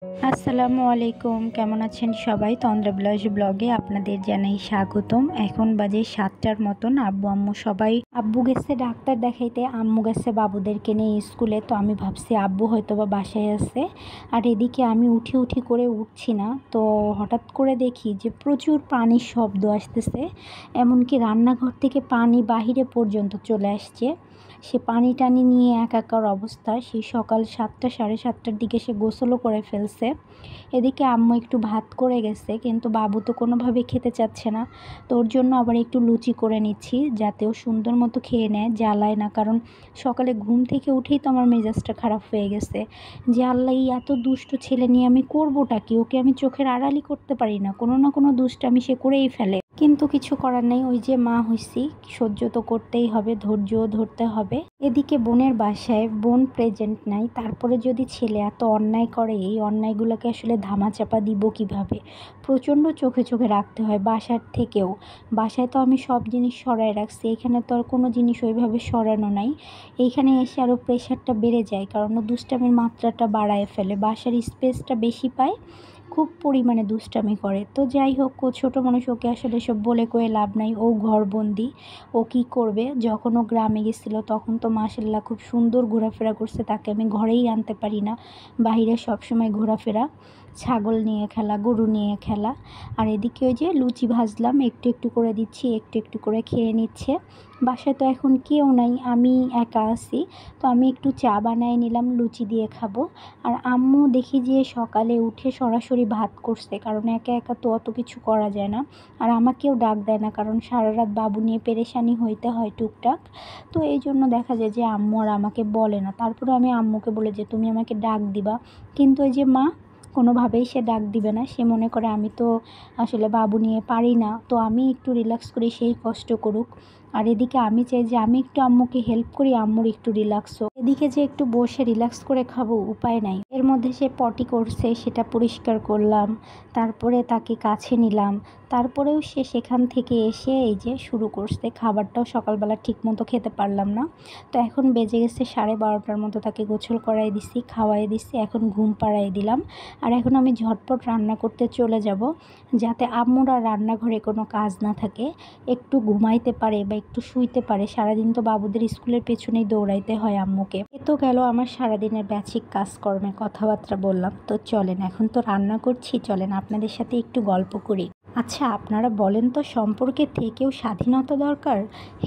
আসসালামু আলাইকুম, কেমন আছেন সবাই? তন্দ্রা বিলাস ব্লগে আপনাদের জানাই স্বাগতম। এখন বাজে 7টার মতন। আব্বু আম্মু সবাই, আব্বু গেছে ডাক্তার দেখাইতে, আম্মু গেছে বাবুদেরকে নিয়ে স্কুলে। তো আমি ভাবছি আব্বু হয়তো বা বাসায় আছে। আর এদিকে আমি উঠি করে উঠছি না, তো হঠাৎ করে দেখি যে প্রচুর পানির শব্দ আসতেছে। এমনকি রান্নাঘর থেকে পানি বাহিরে পর্যন্ত চলে আসছে। সে পানি টানি নিয়ে একাকার অবস্থা। সেই সকাল 7টা সাড়ে 7টার দিকে সে গোসলও করে ফেলছে। এদিকে আম্মু একটু ভাত করে গেছে, কিন্তু বাবু তো কোনোভাবেই খেতে চাচ্ছে না। তো ওর জন্য আবার একটু লুচি করে নিচ্ছি, যাতে ও সুন্দর মতো খেয়ে নেয়, জ্বালায় না। কারণ সকালে ঘুম থেকে উঠেই তো আমার মেজাজটা খারাপ হয়ে গেছে যে আল্লাহ, এই এত দুষ্ট ছেলে নিয়ে আমি করবোটা কি? ওকে আমি চোখের আড়ালই করতে পারি না, কোনো না কোনো দুষ্টামি সে করেই ফেলে। কিন্তু কিছু করার নেই, ওই যে মা হইছি, সহ্য তো করতেই হবে, ধৈর্যও ধরতে হবে। এদিকে বোনের বাসায় বোন প্রেজেন্ট নাই, তারপরে যদি ছেলে এত অন্যায় করে, এই অন্যায়গুলোকে আসলে ধামাচাপা দিব কিভাবে? প্রচণ্ড চোখে চোখে রাখতে হয় বাসার থেকেও। বাসায় তো আমি সব জিনিস সরায় রাখছি, এখানে তো আর কোনো জিনিস ওইভাবে সরানো নাই। এইখানে এসে আরও প্রেশারটা বেড়ে যায়, কারণ ও দুষ্টামির মাত্রাটা বাড়ায় ফেলে, বাসার স্পেসটা বেশি পায়, খুব পরিমাণে দুষ্টামি করে। তো যাই হোক, ও ছোটো মানুষ, ওকে আসলে সব বলে কয়ে লাভ নাই, ও ঘরবন্দি, ও কী করবে? যখন ও গ্রামে গেছিল তখন তো মাশাআল্লাহ খুব সুন্দর ঘোরাফেরা করছে, তাকে আমি ঘরেই আনতে পারি না, বাহিরে সবসময় ঘোরাফেরা, ছাগল নিয়ে খেলা, গরু নিয়ে খেলা। আর এদিকে ওই যে লুচি ভাজলাম, একটু একটু করে দিচ্ছি, একটু একটু করে খেয়ে নিচ্ছে। বাসায় তো এখন কেউ নাই, আমি একা আছি, তো আমি একটু চা বানায় নিলাম, লুচি দিয়ে খাবো। আর আম্মু দেখি যে সকালে উঠে সরাসরি ভাত করছে, কারণ একা একা তো অত কিছু করা যায় না। আর আমাকেও ডাক দেয় না, কারণ সারা রাত বাবু নিয়ে পেরেশানি হইতে হয় টুকটাক। তো এই জন্য দেখা যায় যে আম্মু আর আমাকে বলে না। তারপরে আমি আম্মুকে বলে যে তুমি আমাকে ডাক দিবা, কিন্তু ওই যে মা কোনোভাবেই সে ডাক দিবে না। সে মনে করে আমি তো আসলে বাবু নিয়ে পারি না, তো আমি একটু রিল্যাক্স করি, সেই কষ্ট করুক। আর এদিকে আমি চাই যে আমি একটু আম্মুকে হেল্প করি, আম্মুর একটু রিল্যাক্স হোক। এদিকে যে একটু বসে রিল্যাক্স করে খাবো, উপায় নাই। এর মধ্যে সে পটি করছে, সেটা পরিষ্কার করলাম, তারপরে তাকে কাছে নিলাম। তারপরেও সে সেখান থেকে এসে এই যে শুরু করছে। খাবারটাও সকালবেলা ঠিকমতো খেতে পারলাম না। তো এখন বেজে গেছে 12:30টার মতো, তাকে গোসল করাই দিছি, খাওয়াই দিছি, এখন ঘুম পাড়াই দিলাম। আর এখন আমি ঝটপট রান্না করতে চলে যাব, যাতে আম্মুর আর রান্নাঘরে কোনো কাজ না থাকে, একটু ঘুমাইতে পারে বা একটু শুইতে পারে। সারাদিন তো বাবুদের স্কুলের পেছনেই দৌড়াইতে হয় আম্মুকে। এ তো গেল আমার সারাদিনের বেসিক কাজকর্মে কথাবার্তা বললাম। তো চলেন, এখন তো রান্না করছি, চলেন আপনাদের সাথে একটু গল্প করি। আচ্ছা, আপনারা বলেন তো, সম্পর্কে থেকেও স্বাধীনতা দরকার?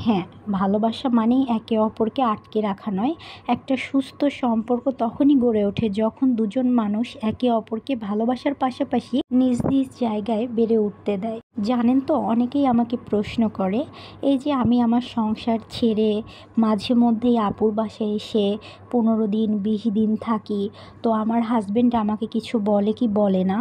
হ্যাঁ, ভালোবাসা মানেই একে অপরকে আটকে রাখা নয়। একটা সুস্থ সম্পর্ক তখনই গড়ে ওঠে যখন দুজন মানুষ একে অপরকে ভালোবাসার পাশাপাশি নিজ নিজ জায়গায় বেড়ে উঠতে দেয়। জানেন তো, অনেকেই আমাকে প্রশ্ন করে, এই যে আমি আমার সংসার ছেড়ে মাঝে মধ্যেই আপুর বাসায় এসে 15 দিন 20 দিন থাকি, তো আমার হাজবেন্ড আমাকে কিছু বলে কি বলে না?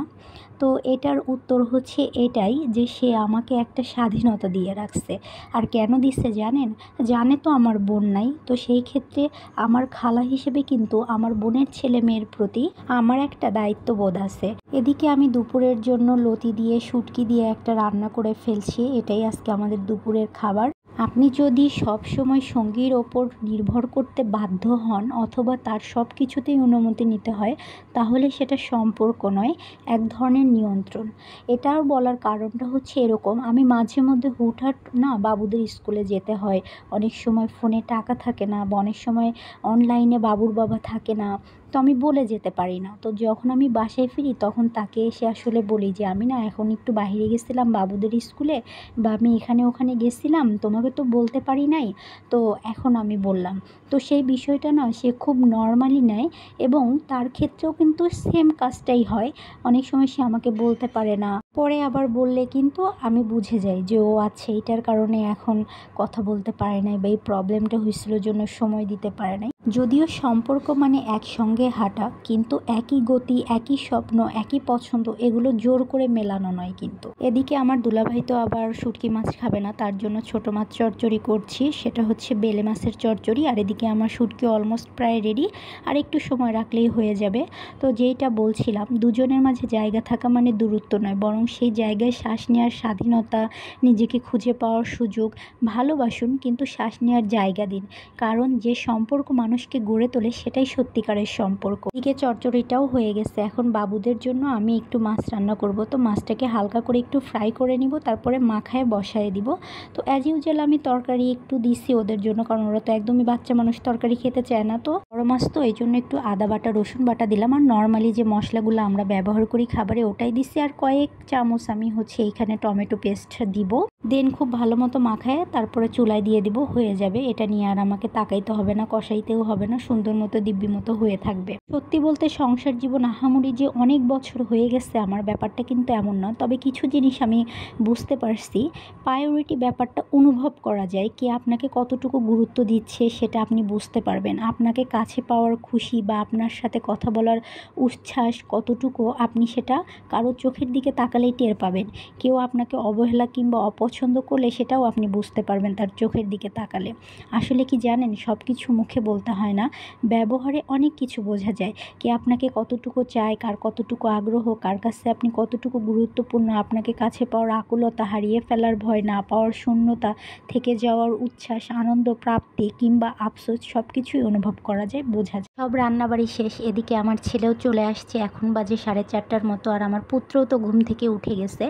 তো এটার উত্তর হচ্ছে এটাই যে সে আমাকে একটা স্বাধীনতা দিয়ে রাখছে। আর কেন দিচ্ছে জানেন? জানে তো আমার বোন নাই, তো সেই ক্ষেত্রে আমার খালা হিসেবে কিন্তু আমার বোনের ছেলে মেয়ের প্রতি আমার একটা দায়িত্ববোধ আছে। এদিকে আমি দুপুরের জন্য লতি দিয়ে শুটকি দিয়ে একটা রান্না করে ফেলছি, এটাই আজকে আমাদের দুপুরের খাবার। আপনি যদি সব সময় সঙ্গীর ওপর নির্ভর করতে বাধ্য হন, অথবা তার সব কিছুতেই অনুমতি নিতে হয়, তাহলে সেটা সম্পর্ক নয়, এক ধরনের নিয়ন্ত্রণ। এটার বলার কারণটা হচ্ছে এরকম, আমি মাঝে মধ্যে হুটহাট না বাবুদের স্কুলে যেতে হয়, অনেক সময় ফোনে টাকা থাকে না, বা অনেক সময় অনলাইনে বাবুর বাবা থাকে না, তো আমি বলে যেতে পারি না। তো যখন আমি বাসায় ফিরি তখন তাকে এসে আসলে বলি যে আমি না এখন একটু বাইরে গেছিলাম বাবুদের স্কুলে, বা আমি এখানে ওখানে গেছিলাম, তোমাকে তো বলতে পারি নাই, তো এখন আমি বললাম। তো সেই বিষয়টা না সে খুব নর্মালি নেয়, এবং তার ক্ষেত্রেও কিন্তু সেম কাজটাই হয়। অনেক সময় সে আমাকে বলতে পারে না, পরে আবার বললে কিন্তু আমি বুঝে যাই যে ও আচ্ছা, এইটার কারণে এখন কথা বলতে পারে নাই, বা এই প্রবলেমটা হয়েছিল জন্য সময় দিতে পারে নাই। যদিও সম্পর্ক মানে একসঙ্গে হাঁটা, কিন্তু একই গতি, একই স্বপ্ন, একই পছন্দ, এগুলো জোর করে মেলানো নয় কিন্তু। এদিকে আমার দুলাভাই তো আবার শুটকি মাছ খাবে না, তার জন্য ছোট মাছ চচ্চড়ি করছি, সেটা হচ্ছে বেলে মাছের চচ্চড়ি। আর এদিকে আমার শুটকি অলমোস্ট প্রায় রেডি, আর একটু সময় রাখলেই হয়ে যাবে। তো যেইটা বলছিলাম, দুজনের মাঝে জায়গা থাকা মানে দূরত্ব নয়, বরং এবং সেই জায়গায় শ্বাস নেওয়ার স্বাধীনতা, নিজেকে খুঁজে পাওয়ার সুযোগ। ভালোবাসুন কিন্তু শ্বাস নেওয়ার জায়গা দিন, কারণ যে সম্পর্ক মানুষকে গড়ে তোলে সেটাই সত্যিকারের সম্পর্ক। এদিকে চচ্চড়িটাও হয়ে গেছে। এখন বাবুদের জন্য আমি একটু মাছ রান্না করব। তো মাছটাকে হালকা করে একটু ফ্রাই করে নিব, তারপরে মাখায় বসায় দিব। তো অ্যাজ ইউজুয়াল আমি তরকারি একটু দিছি ওদের জন্য, কারণ ওরা তো একদমই বাচ্চা মানুষ, তরকারি খেতে চায় না। তো বড় মাছ তো এই জন্য একটু আদা বাটা রসুন বাটা দিলাম, আর নর্মালি যে মশলাগুলো আমরা ব্যবহার করি খাবারে ওটাই দিছি, আর কয়েক চামচ আমি এইখানে টমেটো পেস্ট দিব। দেন খুব ভালো মতো মাখায় তারপরে চুলায় দিয়ে দিব, হয়ে যাবে। এটা নিয়ে আর আমাকে তাকাইতে হবে না, কষাইতেও হবে না, সুন্দর মতো দিব্যি মতো হয়ে থাকবে। সত্যি বলতে সংসার জীবন আহামরি যে অনেক বছর হয়ে গেছে আমার, ব্যাপারটা কিন্তু এমন না। তবে কিছু জিনিস আমি বুঝতে পারছি, প্রায়োরিটি ব্যাপারটা অনুভব করা যায়। কে আপনাকে কতটুকু গুরুত্ব দিচ্ছে সেটা আপনি বুঝতে পারবেন। আপনাকে কাছে পাওয়ার খুশি বা আপনার সাথে কথা বলার উচ্ছ্বাস কতটুকু, আপনি সেটা কারোর চোখের দিকে তাকালেই টের পাবেন। কেউ আপনাকে অবহেলা কিংবা অপছন্দ করলে সেটাও আপনি বুঝতে পারবেন তার চোখের দিকে তাকালে। আসলে কি জানেন, সব কিছু মুখে বলতে হয় না, ব্যবহারে অনেক কিছু বোঝা যায়। কে আপনাকে কতটুকু চায়, কার কতটুকু আগ্রহ, কার কাছে আপনি কতটুকু গুরুত্বপূর্ণ, আপনাকে কাছে পাওয়ার আকুলতা, হারিয়ে ফেলার ভয়, না পাওয়ার শূন্যতা, থেকে যাওয়ার উচ্ছ্বাস, আনন্দ, প্রাপ্তি কিংবা আফসোস, সব কিছুই অনুভব করা যায়, বোঝা যায়। সব রান্নাবাড়ি শেষ। এদিকে আমার ছেলেও চলে আসছে, এখন বাজে 4:30টার মতো, আর আমার পুত্রও তো ঘুম থেকে উঠে গেছে।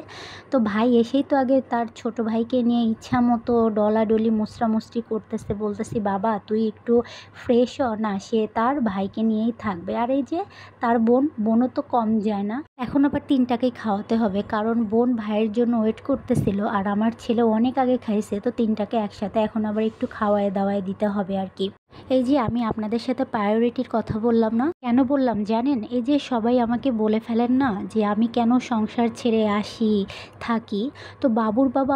তো ভাই এসেই তো আগে তার ছোট ভাইকে নিয়ে ইচ্ছা মতো ডলাডলি মুসরামুসরি করতেছে, বলতেছি বাবা তুই একটু ফ্রেশ হ না, সে তার ভাইকে নিয়েই থাকবে। আর এই যে তার বোনও তো কম যায় না, এখন আবার 3টাকেই খাওয়াতে হবে, কারণ বোন ভাইয়ের জন্য ওয়েট করতেছিল, আর আমার ছেলে অনেক আগে খাইছে, তো 3টাকে একসাথে এখন আবার একটু খাওয়ায় দাওয়ায় দিতে হবে আর কি। এই যে আমি আপনাদের সাথে প্রায়োরিটির কথা বললাম না, কেন বললাম জানেন? এই যে সবাই আমাকে বলে ফেলেন না যে আমি কেন সংসার ছেড়ে আসি থাকি, তো বাবুর বাবা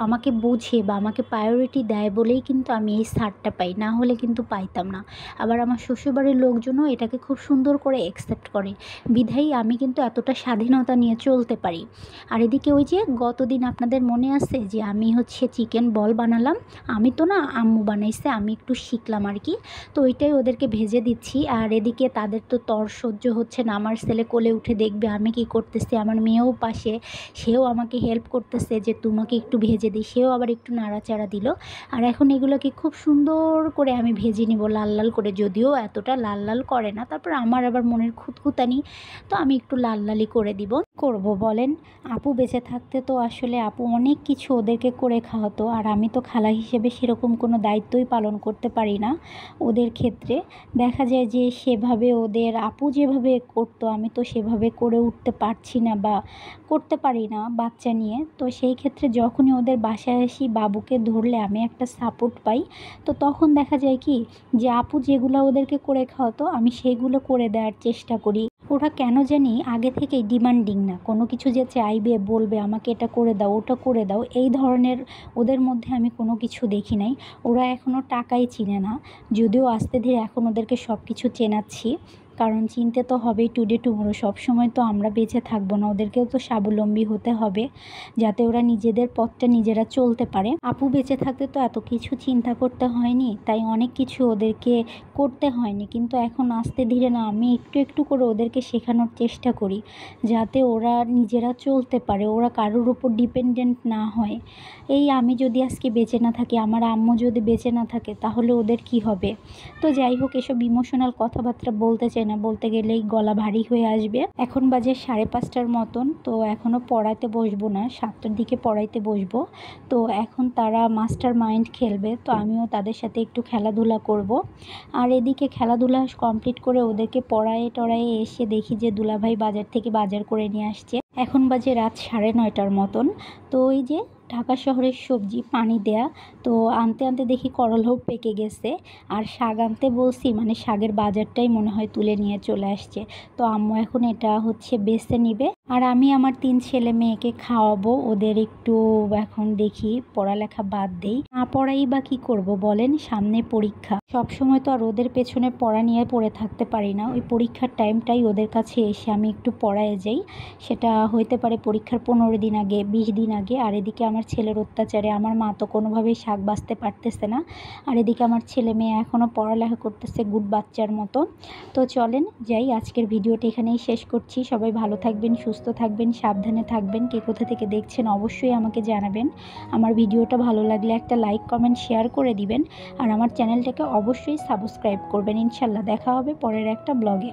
আমাকে বোঝে বা আমাকে প্রায়োরিটি দেয় বলেই কিন্তু আমি এই ছাড়টা পাই, না হলে কিন্তু পাইতাম না। আবার আমার শ্বশুরবাড়ির লোকজনও এটাকে খুব সুন্দর করে অ্যাকসেপ্ট করে, বিধায়ী আমি কিন্তু এতটা স্বাধীনতা নিয়ে চলতে পারি। আর এদিকে ওই যে গতদিন আপনাদের মনে আছে যে আমি চিকেন বল বানালাম, আমি তো না, আম্মু বানাইছে, আমি একটু শিখলাম আর কি। তো ওইটাই ওদেরকে ভেজে দিচ্ছি। আর এদিকে তাদের তো তর সহ্য হচ্ছে না, আমার ছেলে কোলে উঠে দেখবে আমি কি করতেছি, আমার মেয়েও পাশে, সেও আমাকে হেল্প করতেছে যে তোমাকে একটু ভেজে দিই, সেও আবার একটু নাড়াচাড়া দিল। আর এখন এগুলোকে খুব সুন্দর করে আমি ভেজে নিব লাল লাল করে, যদিও এতটা লাল লাল করে না, তারপর আমার আবার মনের খুঁতখুঁতানি, তো আমি একটু লাল লালই করে দিব। করব বলেন, আপু বেঁচে থাকতে তো আসলে আপু অনেক কিছু ওদেরকে করে খাওয়াতো, আর আমি তো খালা হিসেবে সেরকম কোনো দায়িত্বই পালন করতে পারি না ওদের ক্ষেত্রে। দেখা যায় যে সেভাবে ওদের আপু যেভাবে করতো আমি তো সেভাবে করে উঠতে পারছি না বা করতে পারি না বাচ্চা নিয়ে। তো সেই ক্ষেত্রে যখনই ওদের বাসায় আসি, বাবুকে ধরলে আমি একটা সাপোর্ট পাই। তো তখন দেখা যায় কি যে আপু যেগুলো ওদেরকে করে খাওয়াতো আমি সেগুলো করে দেওয়ার চেষ্টা করি। ওরা কেন জানি আগে থেকেই ডিমান্ডিং না, কোনো কিছু যে চাইবে, বলবে আমাকে এটা করে দাও, ওটা করে দাও, এই ধরনের ওদের মধ্যে আমি কোনো কিছু দেখি নাই। ওরা এখনও টাকাই চিনে না, যদিও আস্তে ধীরে এখন ওদেরকে সব কিছু চেনাচ্ছি, কারণ চিনতে তো হবেই। টুডে টুমোরো, সবসময় তো আমরা বেঁচে থাকবো না, ওদেরকেও তো স্বাবলম্বী হতে হবে যাতে ওরা নিজেদের পথটা নিজেরা চলতে পারে। আপু বেঁচে থাকতে তো এত কিছু চিন্তা করতে হয়নি, তাই অনেক কিছু ওদেরকে করতে হয়নি, কিন্তু এখন আস্তে ধীরে না আমি একটু একটু করে ওদেরকে শেখানোর চেষ্টা করি যাতে ওরা নিজেরা চলতে পারে, ওরা কারোর উপর ডিপেন্ডেন্ট না হয়। এই আমি যদি আজকে বেঁচে না থাকি, আমার আম্মু যদি বেঁচে না থাকে, তাহলে ওদের কি হবে? তো যাই হোক, এসব ইমোশনাল কথাবার্তা বলতে চাই না, বলতে গেলেই গলা ভারী হয়ে আসবে। এখন বাজে 5:30টার মতন, তো এখনও পড়াইতে বসবো না, 7টার দিকে পড়াইতে বসবো। তো এখন তারা মাস্টার মাইন্ড খেলবে, তো আমিও তাদের সাথে একটু খেলাধুলা করব। আর এদিকে খেলাধুলা কমপ্লিট করে ওদেরকে পড়ায়ে টড়ায়ে এসে দেখি যে দুলাভাই বাজার থেকে বাজার করে নিয়ে আসছে। এখন বাজে রাত 9:30টার মতন। তো ওই যে ঢাকা শহরের সবজি পানি দেয়া, তো আনতে আনতে দেখি করলাও পেকে গেছে। আর শাক আনতে বলছি, মানে শাকের বাজারটাই মনে হয় তুলে নিয়ে চলে আসছে। তো আম্মু এখন এটা বেছে নিবে, আর আমি আমার 3 ছেলে মেয়েকে খাওয়াবো। ওদের একটু এখন দেখি পড়ালেখা বাদ দেই, না পড়াই বা কী করব বলেন, সামনে পরীক্ষা। সব সময় তো আর ওদের পেছনে পড়া নিয়ে পড়ে থাকতে পারি না, ওই পরীক্ষার টাইমটাই ওদের কাছে এসে আমি একটু পড়ায় যাই। সেটা হইতে পারে পরীক্ষার 15 দিন আগে, 20 দিন আগে। আর এদিকে আমার ছেলের অত্যাচারে আমার মা তো কোনোভাবেই শাক বাছতে পারতেছে না, আর এদিকে আমার ছেলে মেয়ে এখনও পড়ালেখা করতেছে গুড বাচ্চার মতো। তো চলেন যাই, আজকের ভিডিওটা এখানেই শেষ করছি। সবাই ভালো থাকবেন, সুস্থ সুস্থ থাকবেন, সাবধানে থাকবেন। কে কোথা থেকে দেখছেন অবশ্যই আমাকে জানাবেন। আমার ভিডিওটা ভালো লাগলে একটা লাইক, কমেন্ট, শেয়ার করে দিবেন। আর আমার চ্যানেলটাকে অবশ্যই সাবস্ক্রাইব করবেন। ইনশাল্লাহ দেখা হবে পরের একটা ব্লগে।